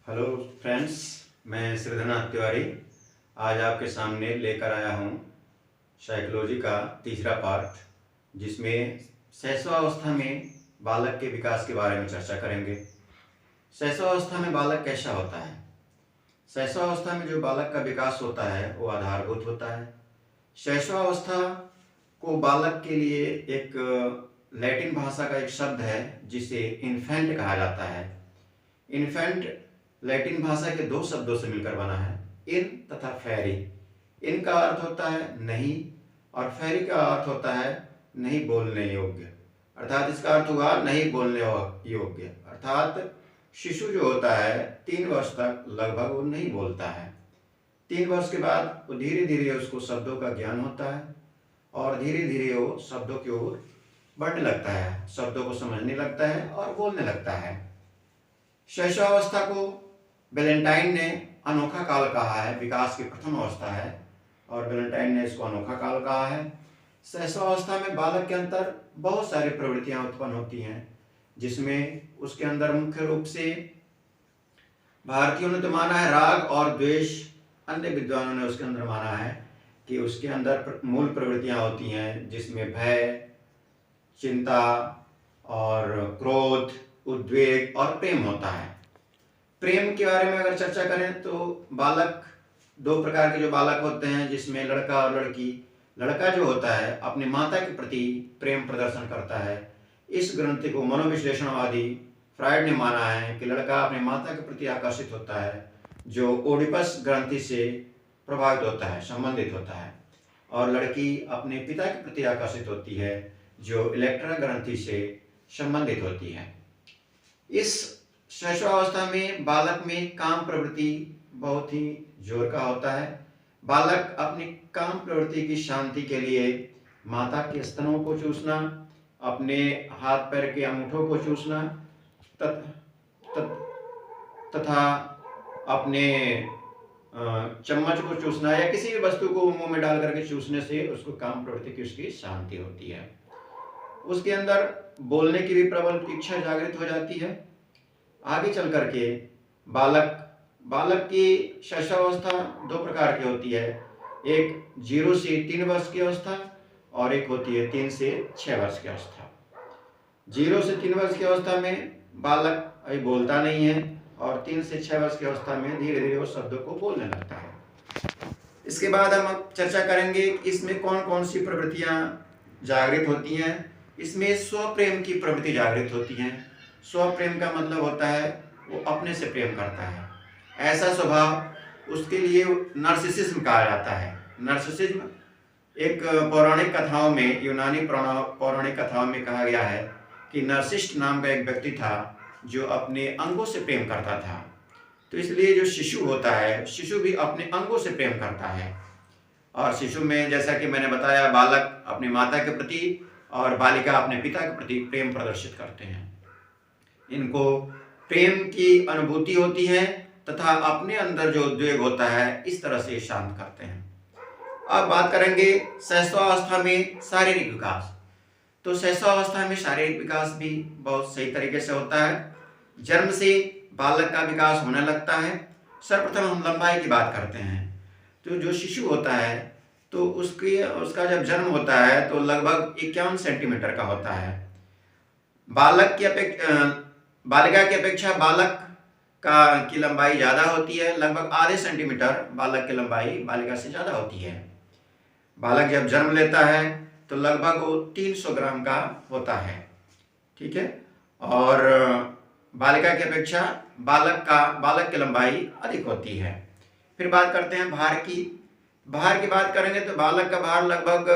Hello friends, मैं श्रीधरनाथ तिवारी आज आपके सामने लेकर आया हूँ साइकोलॉजी का तीसरा पार्ट, जिसमें शैशवावस्था में बालक के विकास के बारे में चर्चा करेंगे। शैशवावस्था में बालक कैसा होता है? शैशवावस्था में जो बालक का विकास होता है वो आधारभूत होता है। शैशवावस्था को बालक के लिए एक लैटिन भाषा का एक शब्द है जिसे इन्फेंट कहा जाता है। इन्फेंट लैटिन भाषा के दो शब्दों से मिलकर बना है, इन तथा फेरी। इन का अर्थ होता है नहीं और फेरी का अर्थ होता है नहीं बोलने योग्य, अर्थात इसका अर्थ हुआ नहीं बोलने योग्य। अर्थात शिशु जो होता है 3 वर्ष तक लगभग वो नहीं बोलता है। 3 वर्ष के बाद वो धीरे धीरे उसको शब्दों का ज्ञान होता है और धीरे धीरे वो शब्दों की ओर बढ़ने लगता है, शब्दों को समझने लगता है और बोलने लगता है। शैशवावस्था को वैलेंटाइन ने अनोखा काल कहा है, विकास की प्रथम अवस्था है और वैलेंटाइन ने इसको अनोखा काल कहा है। शैशवावस्था में बालक के अंदर बहुत सारी प्रवृत्तियां उत्पन्न होती हैं, जिसमें उसके अंदर मुख्य रूप से भारतीयों ने तो माना है राग और द्वेष, अन्य विद्वानों ने उसके अंदर माना है कि उसके अंदर मूल प्रवृत्तियां होती हैं, जिसमें भय, चिंता और क्रोध, उद्वेग और प्रेम होता है। प्रेम के बारे में अगर चर्चा करें तो बालक 2 प्रकार के जो बालक होते हैं, जिसमें लड़का और लड़की। लड़का जो होता है अपनी माता के प्रति प्रेम प्रदर्शन करता है। इस ग्रंथि को मनोविश्लेषणवादी फ्रायड ने माना है कि लड़का अपनी माता के प्रति आकर्षित होता है, जो ओडिपस ग्रंथि से प्रभावित होता है, संबंधित होता है, और लड़की अपने पिता के प्रति आकर्षित होती है, जो इलेक्ट्रा ग्रंथि से संबंधित होती है। इस शैशवावस्था में बालक में काम प्रवृत्ति बहुत ही जोर का होता है। बालक अपनी काम प्रवृत्ति की शांति के लिए माता के स्तनों को चूसना, अपने हाथ पैर के अंगूठों को चूसना तथा अपने चम्मच को चूसना या किसी भी वस्तु को मुंह में डाल करके चूसने से उसको काम प्रवृत्ति की उसकी शांति होती है। उसके अंदर बोलने की भी प्रबल इच्छा जागृत हो जाती है। आगे चल करके बालक की शैशवावस्था 2 प्रकार की होती है, एक 0 से 3 वर्ष की अवस्था और एक होती है 3 से 6 वर्ष की अवस्था। 0 से 3 वर्ष की अवस्था में बालक अभी बोलता नहीं है और 3 से 6 वर्ष की अवस्था में धीरे धीरे वो शब्दों को बोलने लगता है। इसके बाद हम चर्चा करेंगे कि इसमें कौन कौन सी प्रवृत्तियां जागृत होती हैं। इसमें स्वप्रेम की प्रवृत्ति जागृत होती है। स्वप्रेम का मतलब होता है वो अपने से प्रेम करता है। ऐसा स्वभाव उसके लिए नर्सिसिज्म कहा जाता है। नर्सिसिज्म एक पौराणिक कथाओं में, यूनानी पौराणिक कथाओं में कहा गया है कि नर्सिस्ट नाम का एक व्यक्ति था जो अपने अंगों से प्रेम करता था। तो इसलिए जो शिशु होता है, शिशु भी अपने अंगों से प्रेम करता है। और शिशु में, जैसा कि मैंने बताया, बालक अपनी माता के प्रति और बालिका अपने पिता के प्रति प्रेम प्रदर्शित करते हैं। इनको प्रेम की अनुभूति होती है तथा अपने अंदर जो उद्वेग होता है इस तरह से शांत करते हैं। अब बात करेंगे शैशवावस्था में शारीरिक विकास। तो शैशवावस्था में शारीरिक विकास भी बहुत सही तरीके से होता है। जन्म से बालक का विकास होने लगता है। सर्वप्रथम हम लंबाई की बात करते हैं। तो जो शिशु होता है तो उसका जब जन्म होता है तो लगभग 51 सेंटीमीटर का होता है। बालिका की अपेक्षा बालक की लंबाई ज़्यादा होती है। लगभग आधे सेंटीमीटर बालक की लंबाई बालिका से ज़्यादा होती है। बालक जब जन्म लेता है तो लगभग वो 300 ग्राम का होता है, ठीक है। और बालिका की अपेक्षा बालक की लंबाई अधिक होती है। फिर बात करते हैं भार की बात करेंगे तो बालक का भार लगभग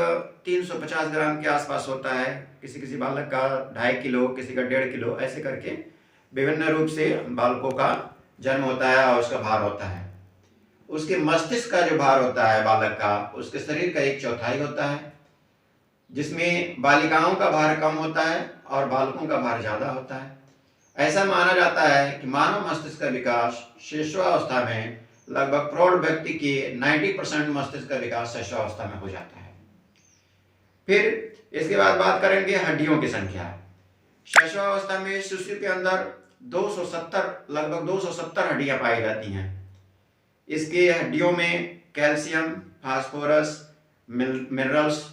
350 ग्राम के आसपास होता है। किसी बालक का 2.5 किलो, किसी का 1.5 किलो, ऐसे करके विभिन्न रूप से बालकों का जन्म होता है और उसका भार होता है। उसके मस्तिष्क का जो भार होता है बालक का, उसके शरीर का 1/4 होता है, जिसमें बालिकाओं का भार कम होता है और बालकों का भार ज़्यादा होता है। ऐसा माना जाता है कि मानव मस्तिष्क का विकास शैशवावस्था में लगभग प्रौढ़ व्यक्ति के 90% मस्तिष्क का विकास शैशवावस्था में हो जाता है। फिर इसके बाद बात करेंगे हड्डियों की संख्या। शैशवावस्था में शिशु के अंदर लगभग 270 हड्डियां पाई जाती हैं। इसके हड्डियों में कैल्शियम, फास्फोरस, मिनरल्स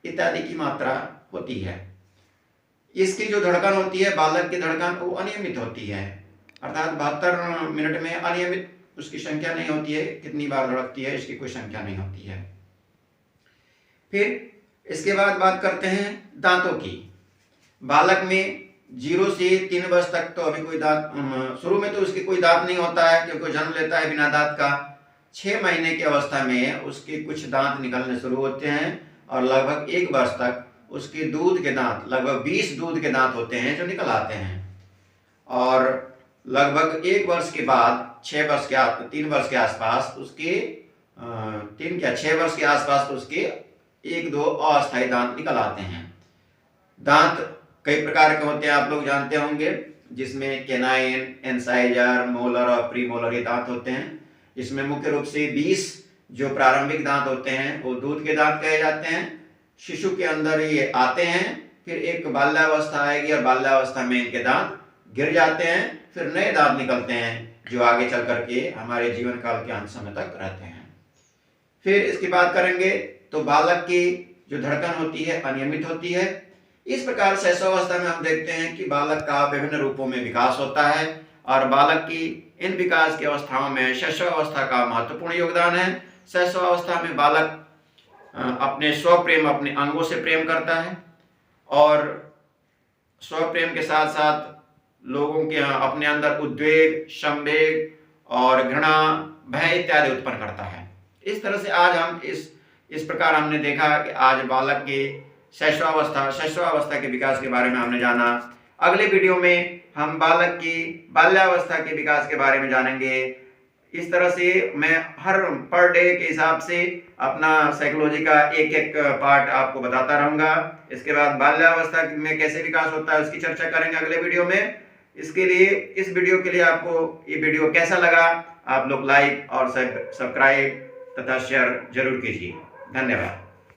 इत्यादि की मात्रा होती है। इसकी जो धड़कन होती है, बालक की धड़कन, वो अनियमित होती है, अर्थात 72 मिनट में अनियमित उसकी संख्या नहीं होती है, कितनी बार धड़कती है इसकी कोई संख्या नहीं होती है। फिर इसके बाद बात करते हैं दांतों की। बालक में 0 से 3 वर्ष तक तो अभी कोई दांत, शुरू में तो उसके कोई दांत नहीं होता है क्योंकि जन्म लेता है बिना दांत का। 6 महीने की अवस्था में उसके कुछ दांत निकलने शुरू होते हैं और लगभग 1 वर्ष तक उसके दूध के दांत, लगभग 20 दूध के दांत होते हैं जो निकल आते हैं। और लगभग 1 वर्ष के बाद 3 वर्ष के आसपास उसके 6 वर्ष के आसपास उसके 1-2 अस्थायी दांत निकल आते हैं। दांत कई प्रकार के होते हैं, आप लोग जानते होंगे, जिसमें कैनाइन, इंसाइजर, मोलर और प्रीमोलर ये दांत होते हैं। इसमें मुख्य रूप से 20 जो प्रारंभिक दांत होते हैं वो दूध के दांत कहे जाते हैं। शिशु के अंदर ये आते हैं, फिर एक बाल्यावस्था आएगी और बाल्यावस्था में इनके दांत गिर जाते हैं, फिर नए दांत निकलते हैं जो आगे चल करके हमारे जीवन काल के अंत समय तक रहते हैं। फिर इसकी बात करेंगे तो बालक की जो धड़कन होती है अनियमित होती है। इस प्रकार शैशवावस्था में हम देखते हैं कि बालक का विभिन्न रूपों में विकास होता है और बालक की इन विकास की अवस्थाओं में शैशवावस्था का महत्वपूर्ण योगदान है। शैशवावस्था में बालक अपने स्वप्रेम, अपने अंगों से प्रेम करता है और स्वप्रेम के साथ साथ लोगों के अपने अंदर उद्वेग, संवेग और घृणा, भय इत्यादि उत्पन्न करता है। इस तरह से आज हम इस प्रकार हमने देखा कि आज बालक के शैशवावस्था के विकास के बारे में हमने जाना। अगले वीडियो में हम बालक की बाल्यावस्था के विकास के बारे में जानेंगे। इस तरह से मैं हर पर डे के हिसाब से अपना साइकोलॉजी का एक पार्ट आपको बताता रहूंगा। इसके बाद बाल्यावस्था में कैसे विकास होता है उसकी चर्चा करेंगे अगले वीडियो में। इसके लिए, इस वीडियो के लिए आपको ये वीडियो कैसा लगा, आप लोग लाइक और सब्सक्राइब तथा शेयर जरूर कीजिए। धन्यवाद।